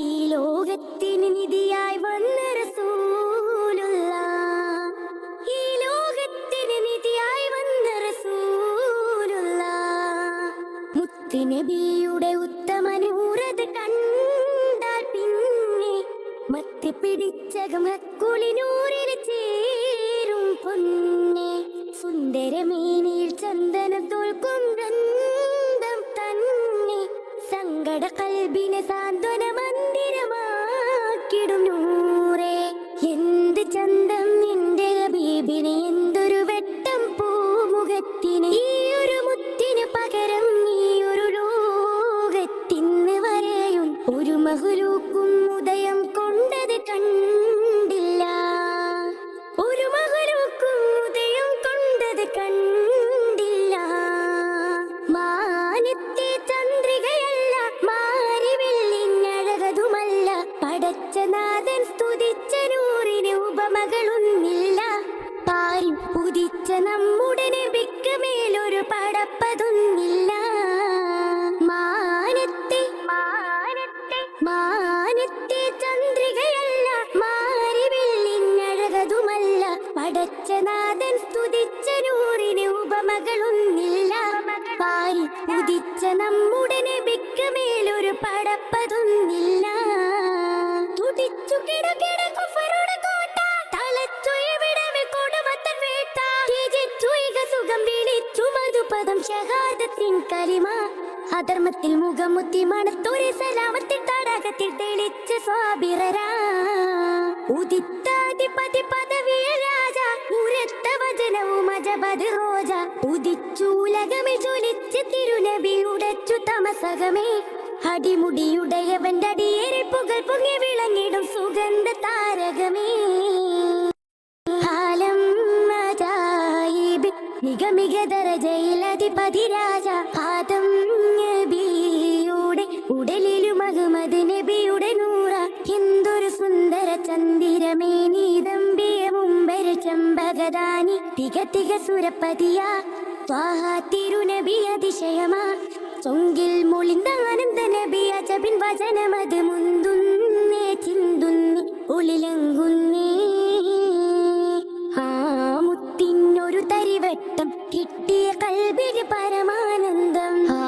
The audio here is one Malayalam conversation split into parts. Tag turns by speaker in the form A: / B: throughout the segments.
A: ഈ ലോകത്തിന് നിധിയായി വന്ന റസൂലുള്ള. ഈ ലോകത്തിന് നിധിയായി വന്ന റസൂലുള്ള. മുത്തുനബിയുടെ ഉത്തമ നൂറത് കണ്ടാൽ പിന്നെ മത്തി പിടിച്ചകം കുളിനൂറിൽ ചേരും പൊന്നെ. സുന്ദരമേനിയിൽ ചന്ദനം തോൽക്കും വൃന്ദം തന്നെ. സങ്കട കൽബിനെ സാന്ത്വന മന്ദിരമാക്കിടും നൂറേ. എന്ത് ചന്തം നിന്റെ ഹബീബിന്, എന്തൊരു വെട്ടം പൂമുഖത്തിന്. ഈ ഒരു മുത്തിന് പകരം ഈ ഒരു ലോകത്തിന്ന് വരെയും ഒരു മഹ്ലൂക്കും ഉദയം കൊണ്ടത് കണ്ടില്ല. ഒരു മഹ്ലൂക്കും ഉദയം കൊണ്ടത് കണ്ടില്ല. മാനത്തെ ചന്ദ്രികയല്ല, മാരി വെള്ളിഞ്ഞഴകതുമല്ല. പടച്ച നാഥൻ സ്തുതിച്ച നൂറിന് ഉപമകളൊന്നില്ല. പാരി പുതിച്ച നമ്മുടെ നബിക്ക് മേലൊരു പടപ്പതൊന്നില്ല. മാനത്തെ മാനത്തെ മാനത്തെ ചന്ദ്രികയല്ല, മാരി വെള്ളിഞ്ഞഴകതുമല്ല. പടച്ച നാഥൻ സ്തുതിച്ച നൂറിന് ഉപമകളൊന്നില്ല. പാരി പുതിച്ച നമ്മുടെ നബിക്ക് മേലൊരു പടപ്പതൊന്നില്ല. തുടിച്ചു കിടകിട കുഫറുടെ കോട്ട, തളച്ചു എവിടെ കൊടുമത്തൻ വേട്ട. ത്യജിച്ചു ഇക സുഖം വിളിച്ചു മധുപദം ഷഹാദത്തിൻ കലിമ. അധർമ്മത്തിൽ മുഖമുത്തി മണത്തൊരു സലാമത്തിൽ തടാകത്തിൽ തെളിച്ച സ്വാബിറരാ. ഉദിത്താധിപതി പദവിയ രാജ, ഉരത്ത വചനവും അജബദ് റോജ. ഉദിച്ചൂലകമേ ജ്വലിച്ച് തിരുനബി ഉടച്ചു തമസകമേ. അടിമുടിയുടയവന്റെ അടിയേറി പുകൾ പൊങ്ങി വിളങ്ങിടും സുഗന്ധ താരകമേ. ആലം അജായിബ് മിക ദരജയിൽ അധിപതി രാജ. ആദം നബിയുടെ ഉടലിലു മുഹമ്മദ് നബിയുടെ നൂറ. എന്തൊരു സുന്ദര ചന്ദിരമേനി, ദമ്പിയ മുമ്പര ചെമ്പകദാനി. തിക സുരപതിയ ത്വാഹ തിരുനബി അതിശയമാ. ചൊങ്കിൽ മൊളിന്ത ആനന്ദ നബി അജബിൻ വചനമത് മുന്തുന്നേ ചിന്തുന്നി ഉളിലങ്കുന്നേ. ആ മുത്തിനൊരു തരിവട്ടം കിട്ടിയ കൽബിന് പരമാനന്ദം. ആ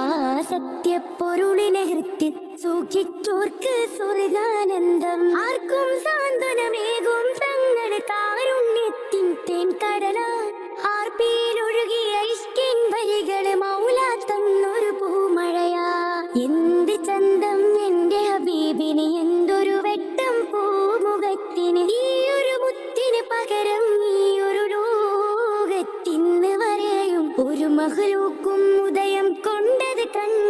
A: സത്യപ്പൊരുളിനെ ഹൃത്തിൽ സൂക്ഷിച്ചോർക്ക് സ്വർഗാനന്ദം. ആർക്കും സാന്ത്വനമേകും തങ്ങളുടെ കാരുണ്യത്തിൻ തേൻ കടല. ആർപ്പിയിലൊഴുകിയ ഇഷ്കിൻ വരികള് മൗലാ തന്നൊരു പൂമഴയാ. എന്ത് ചന്തം എന്റെ ഹബീബിന്, എന്തൊരു വെട്ടം പൂമുഖത്തിന്. ഈ ഒരു മുത്തിന് പകരം ഈ ഒരു ലോകത്തിന്ന് വരെയും ഒരു മഹ്ലൂക്കും ഉദയം കൊണ്ടത് കണ്ട